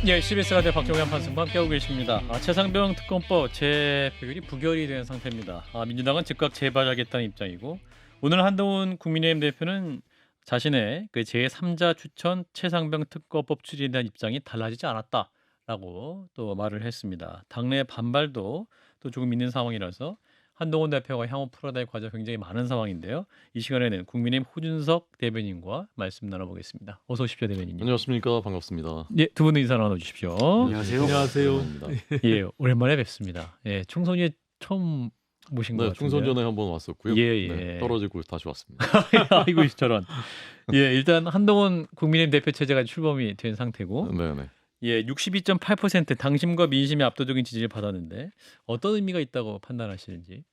예, CBS 라디오 박종현 판사와 함께하고 계십니다. 최상병 특검법 재표결이 부결이 된 상태입니다. 민주당은 즉각 재발하겠다는 입장이고 오늘 한동훈 국민의힘 대표는 자신의 그 제3자 추천 최상병 특검법 추진에 대한 입장이 달라지지 않았다라고 또 말을 했습니다. 당내 반발도 또 조금 있는 상황이라서 한동훈 대표가 향후 풀어야 될 과제가 굉장히 많은 상황인데요. 이 시간에는 국민의힘 호준석 대변인과 말씀 나눠보겠습니다. 어서 오십시오, 대변인님. 안녕하십니까, 반갑습니다. 예, 두 분의 인사 나눠주십시오. 안녕하세요. 안녕하세요. 예, 오랜만에 뵙습니다. 예, 총선이 처음 모신 것 네, 같은데. 총선 전에 한번 왔었고요. 예. 네, 떨어지고 다시 왔습니다. 아이고 저런. 예, 일단 한동훈 국민의힘 대표 체제가 출범이 된 상태고, 네네. 예, 62.8% 당심과 민심의 압도적인 지지를 받았는데 어떤 의미가 있다고 판단하시는지.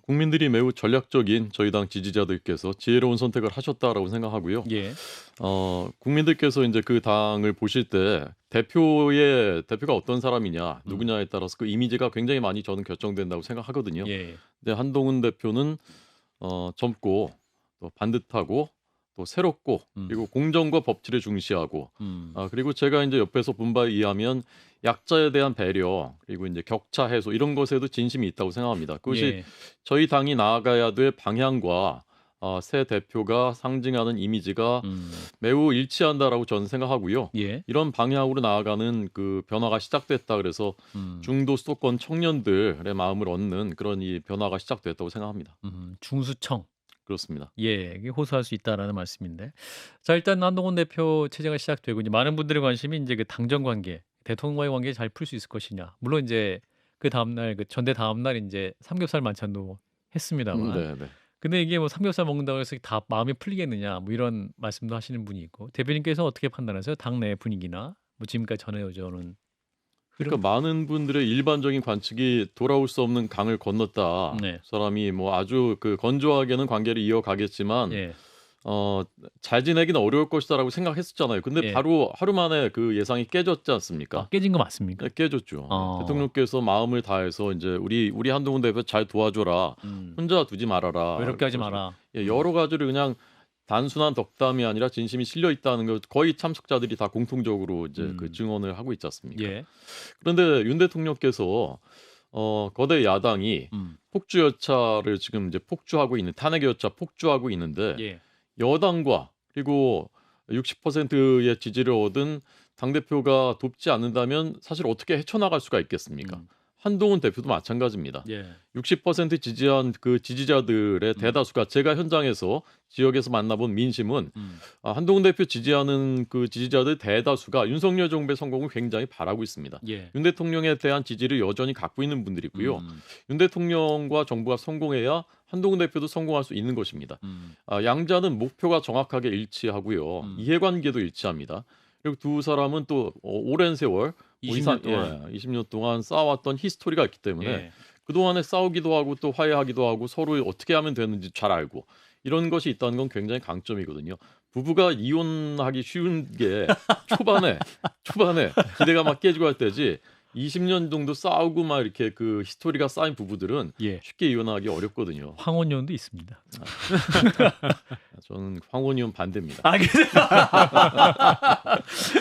국민들이 매우 전략적인 저희 당 지지자들께서 지혜로운 선택을 하셨다라고 생각하고요. 예, 국민들께서 이제 그 당을 보실 때 대표가 어떤 사람이냐, 누구냐에 따라서 그 이미지가 굉장히 많이 저는 결정된다고 생각하거든요. 예, 근데 한동훈 대표는 젊고 또 반듯하고 또 새롭고 그리고 공정과 법치를 중시하고 그리고 제가 이제 옆에서 본 바에 의하면 약자에 대한 배려 그리고 이제 격차 해소 이런 것에도 진심이 있다고 생각합니다. 그것이 예, 저희 당이 나아가야 될 방향과 새 대표가 상징하는 이미지가 매우 일치한다라고 저는 생각하고요. 예, 이런 방향으로 나아가는 그 변화가 시작됐다 그래서 중도 수도권 청년들의 마음을 얻는 그런 이 변화가 시작됐다고 생각합니다. 중수청. 그렇습니다. 예, 이게 호소할 수 있다라는 말씀인데. 자, 일단 한동훈 대표 체제가 시작되고 이제 많은 분들의 관심이 이제 그 당정 관계, 대통령과의 관계 잘 풀 수 있을 것이냐. 물론 이제 그 다음 날 그 전대 다음 날 이제 삼겹살 만찬도 했습니다만. 네. 근데 이게 뭐 삼겹살 먹는다고 해서 다 마음이 풀리겠느냐 뭐 이런 말씀도 하시는 분이 있고 대표님께서 어떻게 판단하세요? 당내 분위기나 뭐 지금까지 전해져 오는 흐름? 그러니까 많은 분들의 일반적인 관측이 돌아올 수 없는 강을 건넜다. 네. 사람이 뭐 아주 그 건조하게는 관계를 이어가겠지만 예, 잘 지내기는 어려울 것이다라고 생각했었잖아요. 근데 예. 바로 하루 만에 그 예상이 깨졌지 않습니까? 깨진 거 맞습니까? 네, 깨졌죠. 어. 대통령께서 마음을 다해서 이제 우리 한동훈 대표 잘 도와줘라. 혼자 두지 말아라. 외롭게 하지 마라. 예, 여러 가지를 그냥 단순한 덕담이 아니라 진심이 실려 있다는 걸 거의 참석자들이 다 공통적으로 이제 그 증언을 하고 있지 않습니까? 예. 그런데 윤 대통령께서 거대 야당이 폭주 열차를 지금 이제 폭주하고 있는 탄핵 열차 폭주하고 있는데 예. 여당과 그리고 60%의 지지를 얻은 당 대표가 돕지 않는다면 사실 어떻게 헤쳐나갈 수가 있겠습니까? 한동훈 대표도 마찬가지입니다. 예. 60% 지지한 그 지지자들의 대다수가 제가 현장에서 지역에서 만나본 민심은 한동훈 대표 지지하는 그 지지자들 대다수가 윤석열 정부의 성공을 굉장히 바라고 있습니다. 예. 윤 대통령에 대한 지지를 여전히 갖고 있는 분들이고요. 윤 대통령과 정부가 성공해야 한동훈 대표도 성공할 수 있는 것입니다. 양자는 목표가 정확하게 일치하고요. 이해관계도 일치합니다. 그리고 두 사람은 또 오랜 세월 20년 동안. 20년 동안 쌓아왔던 히스토리가 있기 때문에 예. 그동안에 싸우기도 하고 또 화해하기도 하고 서로 어떻게 하면 되는지 잘 알고 이런 것이 있다는 건 굉장히 강점이거든요. 부부가 이혼하기 쉬운 게 초반에 기대가 막 깨지고 할 때지 20년 정도 싸우고 막 이렇게 그 히스토리가 쌓인 부부들은 예. 쉽게 이혼하기 어렵거든요. 황혼연도 있습니다. 저는 황혼이혼 반대입니다. 아, 그래요?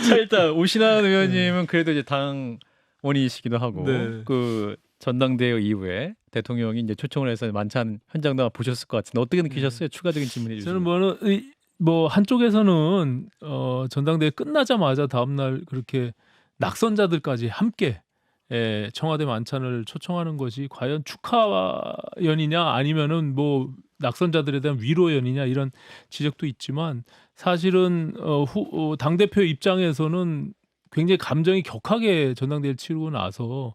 자, 일단 오신환 의원님은 그래도 이제 당원이시기도 하고 네. 그 전당대회 이후에 대통령이 이제 초청을 해서 만찬 현장도 보셨을 것 같은데 어떻게 느끼셨어요? 추가적인 질문해 주세요. 저는 뭐 한쪽에서는 전당대회 끝나자마자 다음날 그렇게 낙선자들까지 함께 청와대 만찬을 초청하는 것이 과연 축하연이냐 아니면은 뭐 낙선자들에 대한 위로연이냐 이런 지적도 있지만 사실은 당대표 입장에서는 굉장히 감정이 격하게 전당대회를 치르고 나서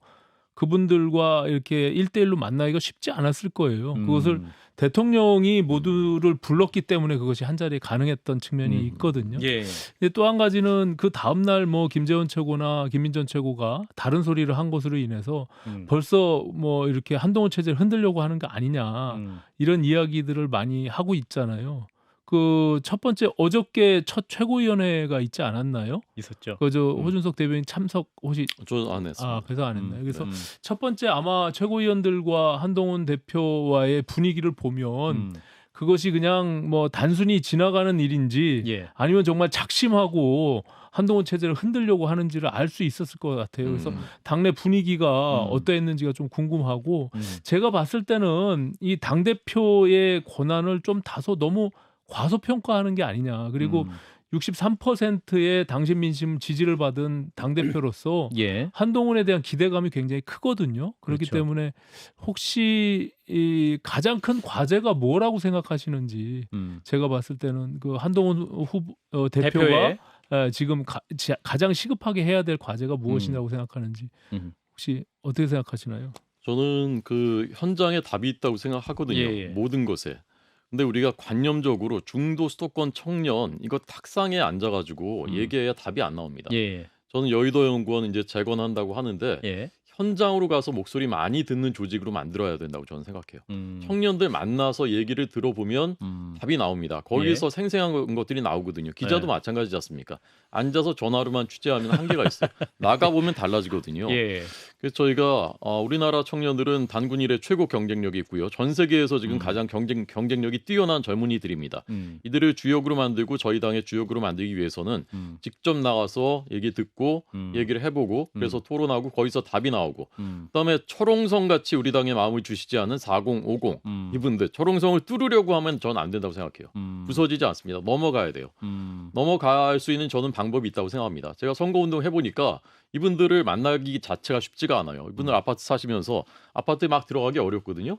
그분들과 이렇게 1대1로 만나기가 쉽지 않았을 거예요. 그것을 대통령이 모두를 불렀기 때문에 그것이 한자리에 가능했던 측면이 있거든요. 예. 또 한 가지는 그 다음날 뭐 김재원 최고나 김민전 최고가 다른 소리를 한 것으로 인해서 벌써 뭐 이렇게 한동훈 체제를 흔들려고 하는 거 아니냐 이런 이야기들을 많이 하고 있잖아요. 그 첫 번째 어저께 첫 최고위원회가 있지 않았나요? 있었죠. 그저 호준석 대변인 참석 혹시 저 안 했습니다. 그래서 안 했나요? 그래서 네. 첫 번째 아마 최고위원들과 한동훈 대표와의 분위기를 보면 그것이 그냥 뭐 단순히 지나가는 일인지 예. 아니면 정말 작심하고 한동훈 체제를 흔들려고 하는지를 알 수 있었을 것 같아요. 그래서 당내 분위기가 어떠했는지가 좀 궁금하고 제가 봤을 때는 이 당대표의 권한을 좀 다소 너무 과소평가하는 게 아니냐. 그리고 63%의 당시 민심 지지를 받은 당대표로서 예. 한동훈에 대한 기대감이 굉장히 크거든요. 그렇기 그렇죠. 때문에 혹시 이 가장 큰 과제가 뭐라고 생각하시는지 제가 봤을 때는 그 한동훈 대표가 대표의 지금 가장 시급하게 해야 될 과제가 무엇이냐고 생각하는지 혹시 어떻게 생각하시나요? 저는 그 현장에 답이 있다고 생각하거든요. 예. 모든 것에. 근데 우리가 관념적으로 중도 수도권 청년 이거 탁상에 앉아가지고 얘기해야 답이 안 나옵니다. 예. 저는 여의도 연구원 이제 재건한다고 하는데 예. 현장으로 가서 목소리 많이 듣는 조직으로 만들어야 된다고 저는 생각해요. 청년들 만나서 얘기를 들어보면 답이 나옵니다. 거기서 생생한 것들이 나오거든요. 기자도 예. 마찬가지지 않습니까? 앉아서 전화로만 취재하면 한계가 있어요. 나가보면 달라지거든요. 예. 그래서 저희가 우리나라 청년들은 단군 일의 최고 경쟁력이 있고요. 전 세계에서 지금 가장 경쟁력이 뛰어난 젊은이들입니다. 이들을 주역으로 만들고 저희 당의 주역으로 만들기 위해서는 직접 나가서 얘기 듣고 얘기를 해보고 그래서 토론하고 거기서 답이 나오고 그다음에 철옹성 같이 우리 당에 마음을 주시지 않은 4050 이분들 철옹성을 뚫으려고 하면 저는 안 된다고 생각해요. 부서지지 않습니다. 넘어가야 돼요. 넘어갈 수 있는 저는 방법이 있다고 생각합니다. 제가 선거운동 해보니까 이분들을 만나기 자체가 쉽지가 않아요. 이분들 아파트 사시면서 아파트에 막 들어가기 어렵거든요.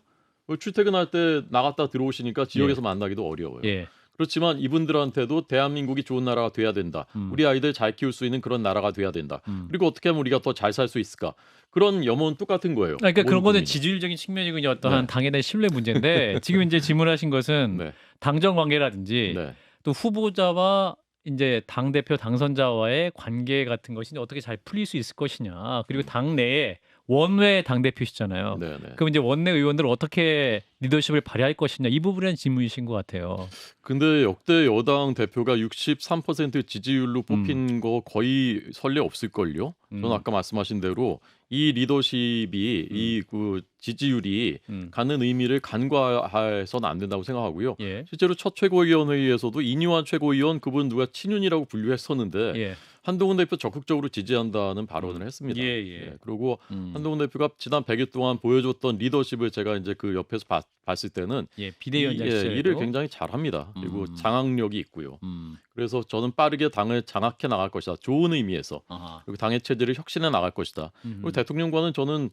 출퇴근할 때 나갔다 들어오시니까 지역에서 만나기도 어려워요. 예. 그렇지만 이분들한테도 대한민국이 좋은 나라가 돼야 된다. 우리 아이들 잘 키울 수 있는 그런 나라가 돼야 된다. 그리고 어떻게 하면 우리가 더 잘 살 수 있을까? 그런 염원은 똑같은 거예요. 그러니까 그런 거는 국민이. 지지율적인 측면이고 어떠한 당에 대한 신뢰 문제인데 지금 이제 질문하신 것은 네. 당정 관계라든지 네. 또 후보자와 이제 당 대표 당선자와의 관계 같은 것이 어떻게 잘 풀릴 수 있을 것이냐. 그리고 당 내에 원외 당 대표시잖아요. 네, 네. 그럼 이제 원내 의원들을 어떻게 리더십을 발휘할 것이냐 이 부분에 대한 질문이신 것 같아요. 근데 역대 여당 대표가 63% 지지율로 뽑힌 거 거의 설례 없을걸요. 저는 아까 말씀하신 대로 이 리더십이 이 그 지지율이 갖는 의미를 간과해서는 안 된다고 생각하고요. 예. 실제로 첫 최고위원회의에서도 이뉴환 최고위원 그분 누가 친윤이라고 분류했었는데 예. 한동훈 대표 적극적으로 지지한다는 발언을 했습니다. 예. 그리고 한동훈 대표가 지난 100일 동안 보여줬던 리더십을 제가 이제 그 옆에서 봤을 때는 예. 비대위원장 시절에도 일을 굉장히 잘합니다. 그리고 장악력이 있고요. 그래서 저는 빠르게 당을 장악해 나갈 것이다. 좋은 의미에서. 아하. 그리고 당의 체제를 혁신해 나갈 것이다. 그리고 대통령과는 저는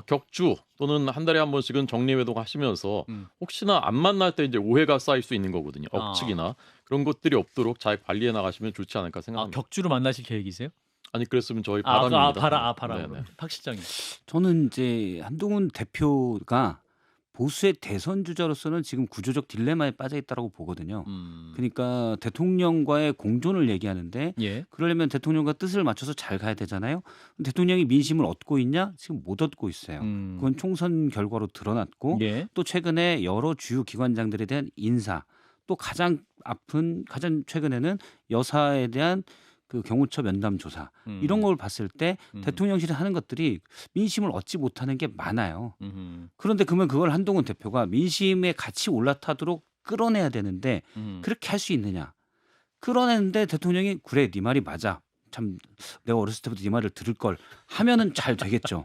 격주 또는 한 달에 한 번씩은 정례회동 하시면서 혹시나 안 만날 때 이제 오해가 쌓일 수 있는 거거든요. 억측이나 그런 것들이 없도록 잘 관리해 나가시면 좋지 않을까 생각합니다. 격주로 만나실 계획이세요? 아니 그랬으면 저희 바람입니다. 바람. 네네. 박 실장님. 저는 이제 한동훈 대표가 보수의 대선 주자로서는 지금 구조적 딜레마에 빠져 있다고 보거든요. 그러니까 대통령과의 공존을 얘기하는데 예. 그러려면 대통령과 뜻을 맞춰서 잘 가야 되잖아요. 대통령이 민심을 얻고 있냐? 지금 못 얻고 있어요. 그건 총선 결과로 드러났고 예. 또 최근에 여러 주요 기관장들에 대한 인사 또 가장 최근에는 여사에 대한 그 경호처 면담 조사 이런 걸 봤을 때 대통령실이 하는 것들이 민심을 얻지 못하는 게 많아요. 그런데 그러면 그걸 한동훈 대표가 민심에 같이 올라타도록 끌어내야 되는데 그렇게 할 수 있느냐? 끌어내는데 대통령이 그래 네 말이 맞아. 참 내가 어렸을 때부터 네 말을 들을 걸 하면은 잘 되겠죠.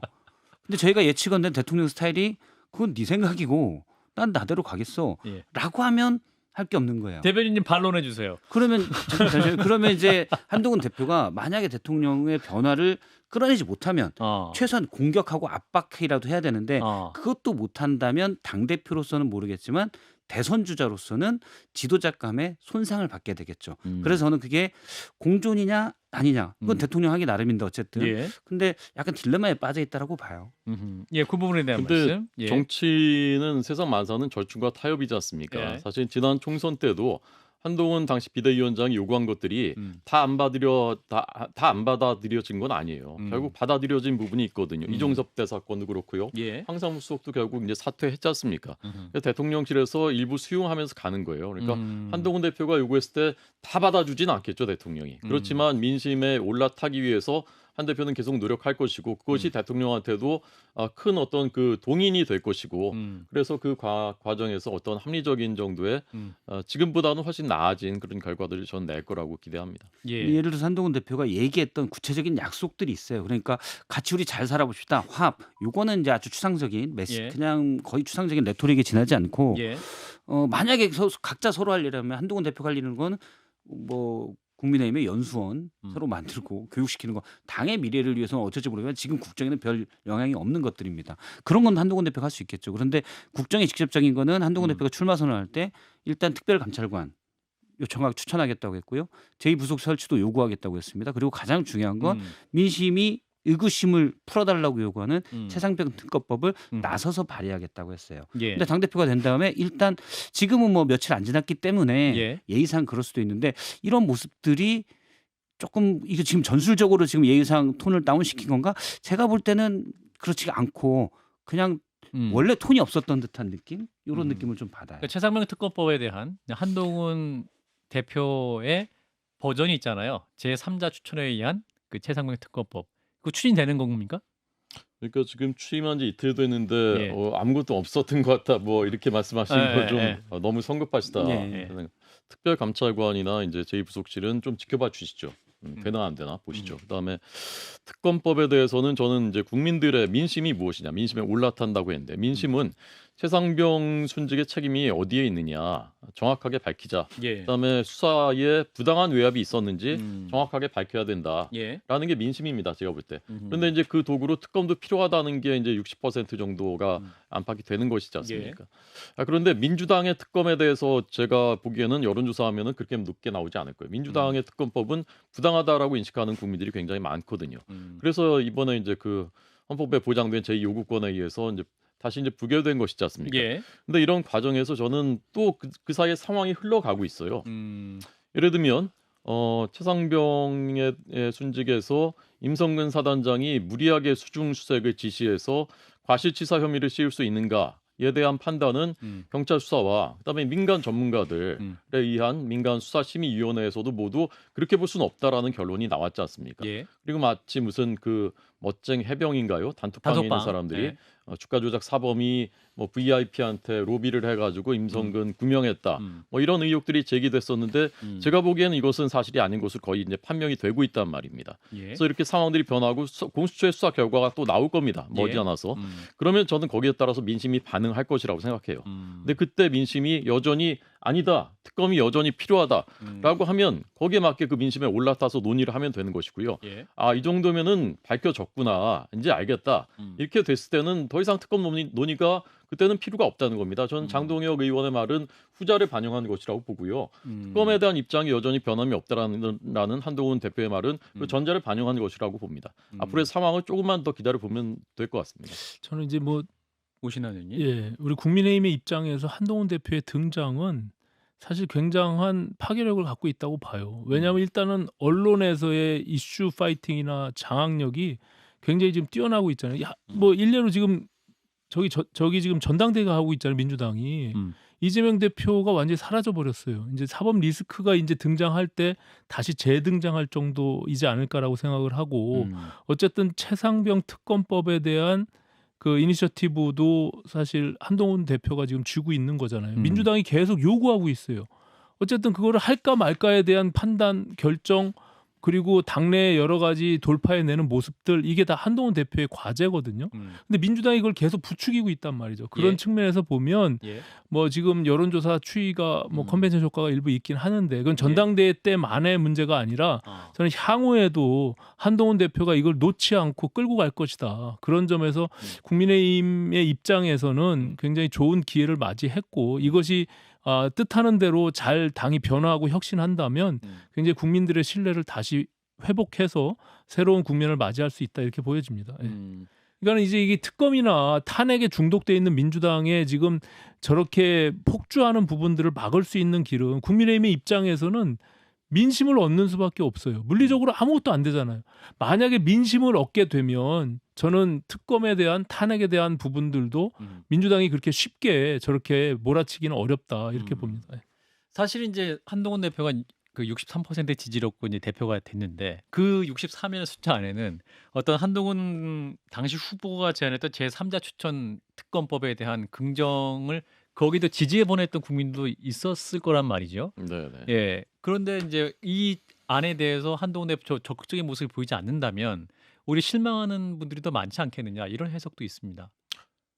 근데 저희가 예측한 대통령 스타일이 그건 네 생각이고 난 나대로 가겠어. 예. 라고 하면 할 게 없는 거예요. 대변인님 반론해 주세요. 그러면 그러면 이제 한동훈 대표가 만약에 대통령의 변화를 끌어내지 못하면 최소한 공격하고 압박이라도 해야 되는데 그것도 못한다면 당대표로서는 모르겠지만 대선 주자로서는 지도자감에 손상을 받게 되겠죠. 그래서 저는 그게 공존이냐 아니냐 그건 대통령 하기 나름인데 어쨌든 예. 근데 약간 딜레마에 빠져 있다라고 봐요. 예, 그 부분에 대한 근데 말씀. 예. 정치는 세상 만사는 절충과 타협이지 않습니까? 예. 사실 지난 총선 때도 한동훈 당시 비대위원장이 요구한 것들이 다 안 받아들여진 건 아니에요. 결국 받아들여진 부분이 있거든요. 이종섭 대사건도 그렇고요. 예. 황상무 수석도 결국 이제 사퇴했지 않습니까? 그래서 대통령실에서 일부 수용하면서 가는 거예요. 그러니까 한동훈 대표가 요구했을 때 다 받아주진 않겠죠, 대통령이. 그렇지만 민심에 올라타기 위해서 한 대표는 계속 노력할 것이고 그것이 대통령한테도 큰 어떤 그 동인이 될 것이고 그래서 그 과정에서 어떤 합리적인 정도의 지금보다는 훨씬 나아진 그런 결과들을 저는 낼 거라고 기대합니다. 예. 예를 들어서 한동훈 대표가 얘기했던 구체적인 약속들이 있어요. 그러니까 같이 우리 잘 살아봅시다. 화합. 요거는 이제 아주 추상적인 메시, 예. 그냥 거의 추상적인 레토릭에 지나지 않고 예. 만약에 각자 서로 할 일이라면 한동훈 대표가 할 일은 건 뭐 국민의힘의 연수원 새로 만들고 교육시키는 거 당의 미래를 위해서는 어쩔지 모르겠지만 지금 국정에는 별 영향이 없는 것들입니다. 그런 건 한동훈 대표가 할 수 있겠죠. 그런데 국정에 직접적인 거는 한동훈 대표가 출마 선언할 때 일단 특별감찰관 요청하고 추천하겠다고 했고요. 제2부속 설치도 요구하겠다고 했습니다. 그리고 가장 중요한 건 민심이 의구심을 풀어달라고 요구하는 최상병 특검법을 나서서 발의하겠다고 했어요. 예. 근데 당대표가 된 다음에 일단 지금은 뭐 며칠 안 지났기 때문에 예. 예의상 그럴 수도 있는데 이런 모습들이 조금 이게 지금 전술적으로 지금 예의상 톤을 다운시킨 건가? 제가 볼 때는 그렇지 않고 그냥 원래 톤이 없었던 듯한 느낌? 이런 느낌을 좀 받아요. 그러니까 최상병 특검법에 대한 한동훈 대표의 버전이 있잖아요. 제3자 추천에 의한 그 최상병 특검법. 그 추진되는 겁니까? 그러니까 지금 취임한 지 이틀 됐는데 예. 아무것도 없었던 것 같다. 뭐 이렇게 말씀하시는 건 좀 예. 너무 성급하시다. 예. 특별감찰관이나 이제 제2부속실은 좀 지켜봐 주시죠. 되나 안 되나 보시죠. 그다음에 특검법에 대해서는 저는 이제 국민들의 민심이 무엇이냐, 민심에 올라탄다고 했는데 민심은 최상병 순직의 책임이 어디에 있느냐 정확하게 밝히자. 예. 그다음에 수사에 부당한 외압이 있었는지 정확하게 밝혀야 된다라는 예. 게 민심입니다. 제가 볼 때. 그런데 이제 그 도구로 특검도 필요하다는 게 이제 60% 정도가 안팎이 되는 것이지 않습니까? 그런데 민주당의 특검에 대해서 제가 보기에는 여론조사하면은 그렇게 높게 나오지 않을 거예요. 민주당의 특검법은 부당하다라고 인식하는 국민들이 굉장히 많거든요. 그래서 이번에 이제 그 헌법에 보장된 제2요구권에 의해서 이제 다시 이제 부결된 것이지 않습니까? 예. 근데 이런 과정에서 저는 또 그 사이에 상황이 흘러가고 있어요. 예를 들면 최상병의 순직에서 임성근 사단장이 무리하게 수중수색을 지시해서 과실치사 혐의를 씌울 수 있는가에 대한 판단은 경찰 수사와 그다음에 민간 전문가들에 의한 민간 수사심의위원회에서도 모두 그렇게 볼 수는 없다라는 결론이 나왔지 않습니까? 예. 그리고 마치 무슨 그 멋쟁 해병인가요? 단톡방에 있는 사람들이 예. 주가 조작 사범이 뭐 VIP한테 로비를 해가지고 임성근 구명했다. 뭐 이런 의혹들이 제기됐었는데 제가 보기에는 이것은 사실이 아닌 것으로 거의 이제 판명이 되고 있단 말입니다. 예. 그래서 이렇게 상황들이 변하고 공수처의 수사 결과가 또 나올 겁니다. 머지않아서. 그러면 저는 거기에 따라서 민심이 반응할 것이라고 생각해요. 근데 그때 민심이 여전히 아니다. 특검이 여전히 필요하다라고 하면 거기에 맞게 그 민심에 올라타서 논의를 하면 되는 것이고요. 예. 이 정도면은 밝혀졌구나. 이제 알겠다. 이렇게 됐을 때는 더 이상 특검 논의가 그때는 필요가 없다는 겁니다. 저는 장동혁 의원의 말은 후자를 반영한 것이라고 보고요. 특검에 대한 입장이 여전히 변함이 없다라는 한동훈 대표의 말은 그 전자를 반영한 것이라고 봅니다. 앞으로의 상황을 조금만 더 기다려보면 될 것 같습니다. 저는 이제 뭐 오신환 의원님. 예, 우리 국민의힘의 입장에서 한동훈 대표의 등장은 사실 굉장한 파괴력을 갖고 있다고 봐요. 왜냐하면 일단은 언론에서의 이슈 파이팅이나 장악력이 굉장히 지금 뛰어나고 있잖아요. 뭐 일례로 지금 저기 지금 전당대회가 하고 있잖아요. 민주당이. 이재명 대표가 완전히 사라져 버렸어요. 이제 사법 리스크가 이제 등장할 때 다시 재등장할 정도이지 않을까라고 생각을 하고 어쨌든 최상병 특검법에 대한 그 이니셔티브도 사실 한동훈 대표가 지금 쥐고 있는 거잖아요. 민주당이 계속 요구하고 있어요. 어쨌든 그거를 할까 말까에 대한 판단, 결정 그리고 당내 여러 가지 돌파해내는 모습들 이게 다 한동훈 대표의 과제거든요. 근데 민주당이 이걸 계속 부추기고 있단 말이죠. 그런 예. 측면에서 보면 예. 뭐 지금 여론조사 추이가 뭐 컨벤션 효과가 일부 있긴 하는데 그건 전당대회 때만의 문제가 아니라 저는 향후에도 한동훈 대표가 이걸 놓지 않고 끌고 갈 것이다. 그런 점에서 국민의힘의 입장에서는 굉장히 좋은 기회를 맞이했고 이것이 뜻하는 대로 잘 당이 변화하고 혁신한다면 굉장히 국민들의 신뢰를 다시 회복해서 새로운 국면을 맞이할 수 있다 이렇게 보여집니다. 예. 그러니까 이제 이게 특검이나 탄핵에 중독돼 있는 민주당에 지금 저렇게 폭주하는 부분들을 막을 수 있는 길은 국민의힘의 입장에서는 민심을 얻는 수밖에 없어요. 물리적으로 아무것도 안 되잖아요. 만약에 민심을 얻게 되면 저는 특검에 대한 탄핵에 대한 부분들도 민주당이 그렇게 쉽게 저렇게 몰아치기는 어렵다 이렇게 봅니다. 사실 이제 한동훈 대표가 그 63% 지지롭고 이제 대표가 됐는데 그 63의 숫자 안에는 어떤 한동훈 당시 후보가 제안했던 제3자 추천 특검법에 대한 긍정을 거기도 지지해 보냈던 국민도 있었을 거란 말이죠. 네네. 예. 그런데 이제 이 안에 대해서 한동훈 대표 적극적인 모습을 보이지 않는다면 우리 실망하는 분들이 더 많지 않겠느냐 이런 해석도 있습니다.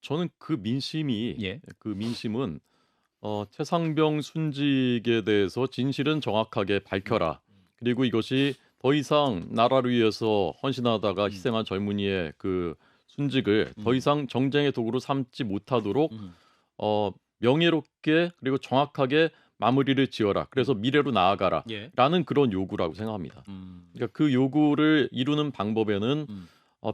저는 그 민심이 예. 그 민심은 최상병 순직에 대해서 진실은 정확하게 밝혀라. 그리고 이것이 더 이상 나라를 위해서 헌신하다가 희생한 젊은이의 그 순직을 더 이상 정쟁의 도구로 삼지 못하도록 명예롭게 그리고 정확하게 마무리를 지어라. 그래서 미래로 나아가라. 예. 라는 그런 요구라고 생각합니다. 그러니까 그 요구를 이루는 방법에는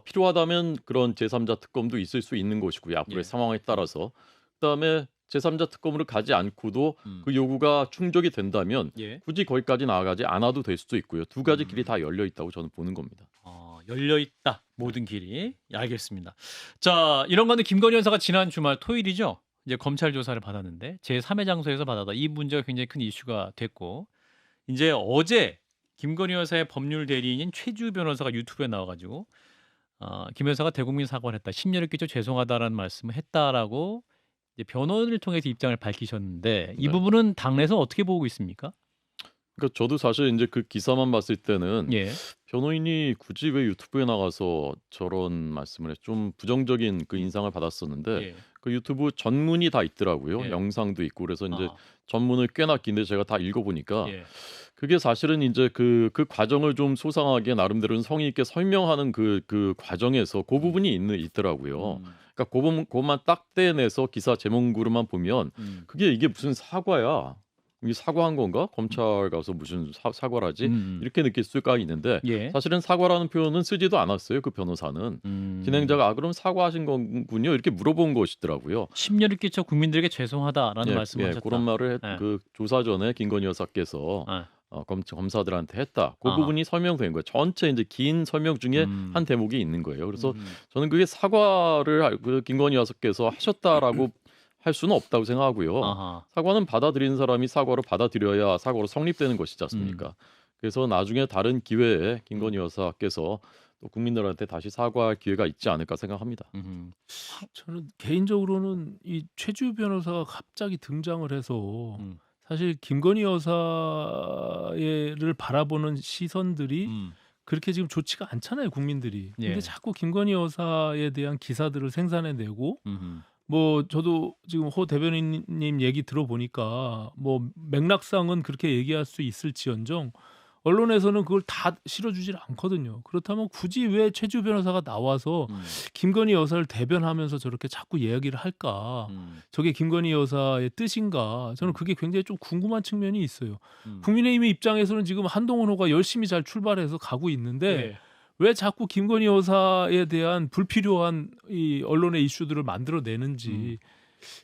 필요하다면 그런 제3자 특검도 있을 수 있는 것이고요. 앞으로의 예. 상황에 따라서. 그다음에 제3자 특검으로 가지 않고도 그 요구가 충족이 된다면 예. 굳이 거기까지 나아가지 않아도 될 수도 있고요. 두 가지 길이 다 열려 있다고 저는 보는 겁니다. 열려 있다. 모든 길이. 알겠습니다. 자, 이런 건데 김건희 여사가 지난 주말 토요일이죠. 이제 검찰 조사를 받았는데 제3의 장소에서 받았다. 이 문제가 굉장히 큰 이슈가 됐고 이제 어제 김건희 여사의 법률 대리인인 최주 변호사가 유튜브에 나와가지고 김 여사가 대국민 사과를 했다. 심려를 끼쳐 죄송하다라는 말씀을 했다라고 이제 변호인을 통해서 입장을 밝히셨는데 이 네. 부분은 당내에서 어떻게 보고 있습니까? 그러니까 저도 사실 이제 그 기사만 봤을 때는 예. 변호인이 굳이 왜 유튜브에 나가서 저런 말씀을 해? 좀 부정적인 그 인상을 받았었는데 예. 그 유튜브 전문이 다 있더라고요. 예. 영상도 있고 그래서 이제 아, 전문을 꽤나 긴데 제가 다 읽어보니까 예. 그게 사실은 이제 그 과정을 좀 소상하게 나름대로는 성의 있게 설명하는 그 과정에서 그 부분이 있더라고요. 그러니까 그것만 딱 떼내서 기사 제목으로만 보면 그게 이게 무슨 사과야? 이게 사과한 건가? 검찰 가서 무슨 사과라지? 이렇게 느낄 수가 있는데 예. 사실은 사과라는 표현은 쓰지도 않았어요. 그 변호사는 진행자가 그럼 사과하신 거군요 이렇게 물어본 것이더라고요. 심려를 끼쳐 국민들에게 죄송하다라는 말씀하셨다. 그런 말을 예. 그 조사 전에 김건희 여사께서 검사들한테 했다. 그 아하. 부분이 설명된 거예요. 전체 이제 긴 설명 중에 음. 한 대목이 있는 거예요. 그래서 저는 그게 사과를 그 김건희 여사께서 하셨다라고 할 수는 없다고 생각하고요. 아하. 사과는 받아들이는 사람이 사과로 받아들여야 사과로 성립되는 것이지 않습니까? 그래서 나중에 다른 기회에 김건희 여사께서 또 국민들한테 다시 사과할 기회가 있지 않을까 생각합니다. 저는 개인적으로는 이 최주 변호사가 갑자기 등장을 해서 사실 김건희 여사를 바라보는 시선들이 그렇게 지금 좋지가 않잖아요, 국민들이. 예. 근데 자꾸 김건희 여사에 대한 기사들을 생산해내고 뭐 저도 지금 호 대변인님 얘기 들어보니까 뭐 맥락상은 그렇게 얘기할 수 있을지언정 언론에서는 그걸 다 실어주질 않거든요. 그렇다면 굳이 왜 최주 변호사가 나와서 김건희 여사를 대변하면서 저렇게 자꾸 이야기를 할까? 저게 김건희 여사의 뜻인가? 저는 그게 굉장히 좀 궁금한 측면이 있어요. 국민의힘의 입장에서는 지금 한동훈 호가 열심히 잘 출발해서 가고 있는데 예. 왜 자꾸 김건희 여사에 대한 불필요한 이 언론의 이슈들을 만들어내는지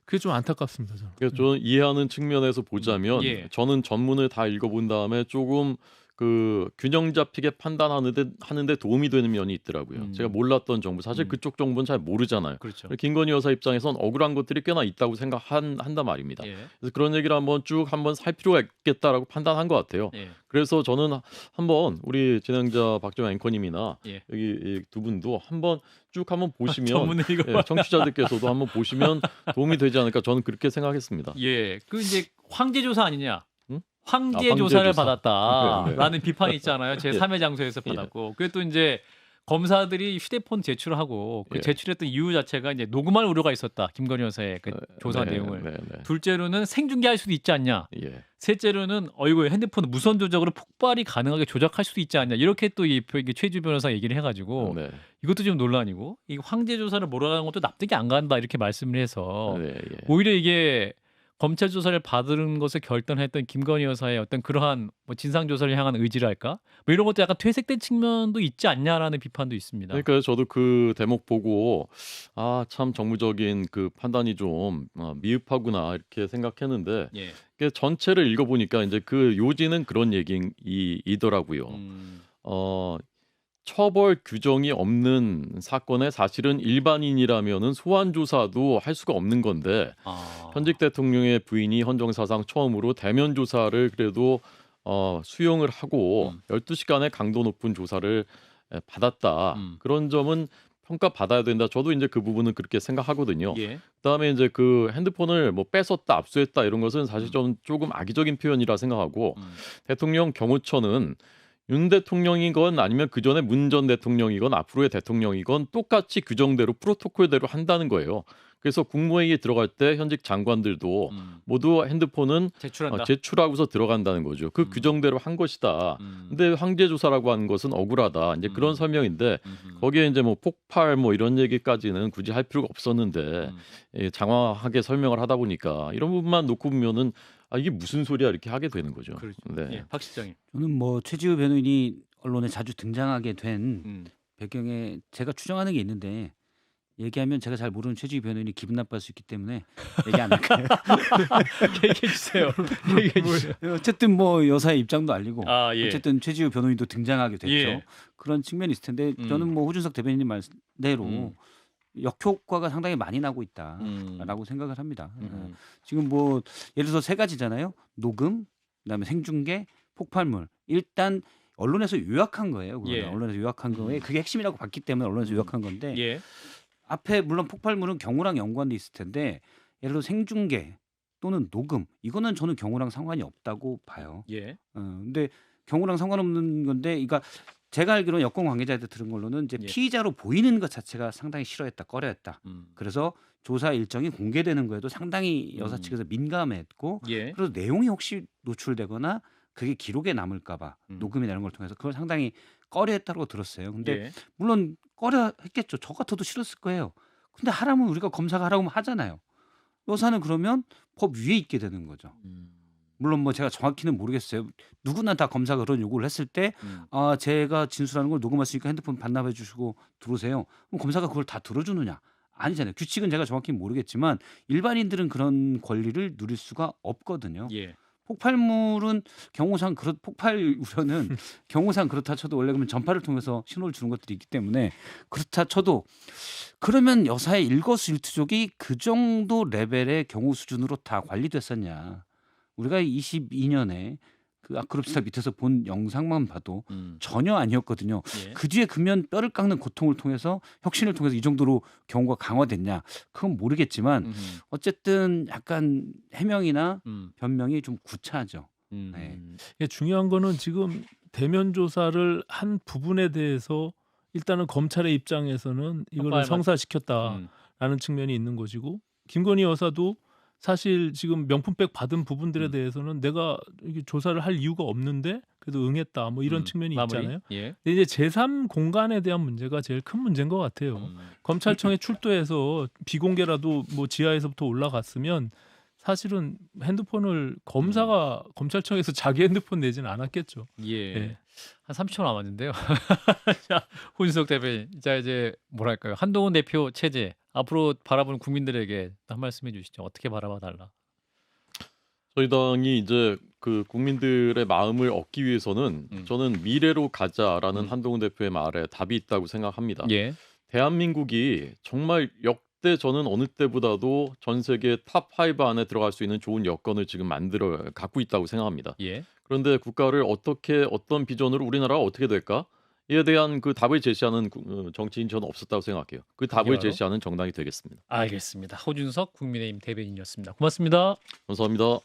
그게 좀 안타깝습니다. 저는. 그러니까 저는 이해하는 측면에서 보자면 예. 저는 전문을 다 읽어본 다음에 조금 그 균형 잡히게 하는데 도움이 되는 면이 있더라고요. 제가 몰랐던 정보, 사실 그쪽 정보는 잘 모르잖아요. 그렇죠. 김건희 여사 입장에선 억울한 것들이 꽤나 있다고 생각한단 말입니다. 예. 그래서 그런 얘기를 한번 쭉 한번 살 필요가 있겠다라고 판단한 것 같아요. 예. 그래서 저는 한번 우리 진행자 박정현 앵커님이나 예. 여기 이 두 분도 한번 쭉 한번 보시면 전문을 읽어. 청취자들께서도 한번 보시면 도움이 되지 않을까 저는 그렇게 생각했습니다. 예. 그 이제 황제 조사 아니냐? 응? 황제 황제 조사를 조사. 받았다라는 네. 비판이 있잖아요. 제3의 장소에서 받았고. 그게 또 이제 검사들이 휴대폰 제출하고 그 예. 제출했던 이유 자체가 이제 녹음할 우려가 있었다. 김건희 여사의 그 조사 내용을. 네. 둘째로는 생중계할 수도 있지 않냐. 예. 셋째로는 이거 핸드폰 무선 조작으로 폭발이 가능하게 조작할 수도 있지 않냐. 이렇게 또 이 최주 변호사 얘기를 해가지고 네. 이것도 좀 논란이고 이 황제 조사를 몰아가는 것도 납득이 안 간다 이렇게 말씀을 해서 네, 예. 오히려 이게 검찰 조사를 받은 것을 결단했던 김건희 여사의 어떤 그러한 뭐 진상 조사를 향한 의지랄까 뭐 이런 것도 약간 퇴색된 측면도 있지 않냐라는 비판도 있습니다. 그러니까 저도 그 대목 보고 참 정무적인 그 판단이 좀 미흡하구나 이렇게 생각했는데 예. 그 전체를 읽어보니까 이제 그 요지는 그런 얘기이더라고요. 처벌 규정이 없는 사건에 사실은 일반인이라면은 소환 조사도 할 수가 없는 건데 현직 대통령의 부인이 헌정사상 처음으로 대면 조사를 그래도 수용을 하고 12시간의 강도 높은 조사를 받았다. 그런 점은 평가받아야 된다. 저도 이제 그 부분은 그렇게 생각하거든요. 예. 그다음에 이제 그 핸드폰을 뭐 뺏었다, 압수했다 이런 것은 사실 좀 조금 악의적인 표현이라 생각하고 대통령 경호처는 윤 대통령이건 아니면 그 전에 문 전 대통령이건 앞으로의 대통령이건 똑같이 규정대로 프로토콜대로 한다는 거예요. 그래서 국무회의에 들어갈 때 현직 장관들도 모두 핸드폰은 제출한다. 제출하고서 들어간다는 거죠. 그 규정대로 한 것이다. 근데 황제 조사라고 하는 것은 억울하다. 이제 그런 설명인데 거기에 이제 뭐 폭발 뭐 이런 얘기까지는 굳이 할 필요가 없었는데 장황하게 설명을 하다 보니까 이런 부분만 놓고 보면은 이게 무슨 소리야 이렇게 하게 되는 거죠. 그렇죠. 네. 예, 박 실장님. 저는 뭐 최지우 변호인이 언론에 자주 등장하게 된 음. 배경에 제가 추정하는 게 있는데 얘기하면 제가 잘 모르는 최지우 변호인이 기분 나빠할 수 있기 때문에 얘기 안 할까요? 얘기해 주세요. 얘기해 주세요. 어쨌든 뭐 여사의 입장도 알리고 아, 예. 어쨌든 최지우 변호인도 등장하게 됐죠. 예. 그런 측면이 있을 텐데 저는 뭐 호준석 대변인님 말대로 역효과가 상당히 많이 나고 있다라고 생각을 합니다. 지금 뭐 예를 들어서 세 가지잖아요. 녹음, 그다음에 생중계, 폭발물. 일단 언론에서 요약한 거예요. 예. 언론에서 요약한 거에 그게 핵심이라고 봤기 때문에 언론에서 요약한 건데 예. 앞에 물론 폭발물은 경우랑 연관돼 있을 텐데 예를 들어 생중계 또는 녹음 이거는 저는 경우랑 상관이 없다고 봐요. 예. 근데 경우랑 상관없는 건데, 그러니까 제가 알기로는 여권 관계자한테 들은 걸로는 이제 예. 피의자로 보이는 것 자체가 상당히 싫어했다, 꺼려했다. 그래서 조사 일정이 공개되는 거에도 상당히 여사 측에서 민감했고, 예. 그래서 내용이 혹시 노출되거나 그게 기록에 남을까봐 녹음이나 이런 걸 통해서 그걸 상당히 꺼려했다고 들었어요. 근데 예. 물론 꺼려했겠죠. 저 같아도 싫었을 거예요. 근데 하라면 우리가 검사가 하라고 하면 하잖아요. 여사는 그러면 법 위에 있게 되는 거죠. 물론 뭐 제가 정확히는 모르겠어요. 누구나 다 검사가 그런 요구를 했을 때 제가 진술하는 걸 녹음할 수 있으니까 핸드폰 반납해 주시고 들어오세요. 그럼 검사가 그걸 다 들어주느냐? 아니잖아요. 규칙은 제가 정확히 모르겠지만 일반인들은 그런 권리를 누릴 수가 없거든요. 예. 폭발물은 경호상 폭발 우려는 경호상 그렇다 쳐도 원래 그러면 전파를 통해서 신호를 주는 것들이 있기 때문에 그렇다 쳐도 그러면 여사의 일거수일투족이 그 정도 레벨의 경호 수준으로 다 관리됐었냐? 우리가 22년에 그 아크롭스타 밑에서 본 영상만 봐도 전혀 아니었거든요. 예. 그 뒤에 금면 뼈를 깎는 고통을 통해서 혁신을 통해서 이 정도로 경호가 강화됐냐? 그건 모르겠지만 어쨌든 약간 해명이나 변명이 좀 구차하죠. 네. 이게 중요한 거는 지금 대면 조사를 한 부분에 대해서 일단은 검찰의 입장에서는 이거를 폭발만- 성사시켰다라는 측면이 있는 것이고, 김건희 여사도 사실 지금 명품백 받은 부분들에 대해서는 내가 이게 조사를 할 이유가 없는데 그래도 응했다 뭐 이런 측면이 마무리. 있잖아요. 예. 근데 이제 제3 공간에 대한 문제가 제일 큰 문제인 것 같아요. 검찰청에 출두해서 비공개라도 뭐 지하에서부터 올라갔으면 사실은 핸드폰을 검찰청에서 자기 핸드폰 내지는 않았겠죠. 예. 예. 한 30초 남았는데요. 자, 호준석 대변인. 자, 이제 뭐랄까요? 한동훈 대표 체제 앞으로 바라보는 국민들에게 한 말씀 해주시죠. 어떻게 바라봐 달라. 저희 당이 이제 그 국민들의 마음을 얻기 위해서는 저는 미래로 가자라는 한동훈 대표의 말에 답이 있다고 생각합니다. 예. 대한민국이 정말 역대 저는 어느 때보다도 전 세계 탑5 안에 들어갈 수 있는 좋은 여건을 지금 갖고 있다고 생각합니다. 예. 그런데 국가를 어떤 비전으로 우리나라가 어떻게 될까? 이에 대한 그 답을 제시하는 정치인 저는 없었다고 생각해요. 그 답을 그래요? 제시하는 정당이 되겠습니다. 알겠습니다. 호준석 국민의힘 대변인이었습니다. 고맙습니다. 감사합니다.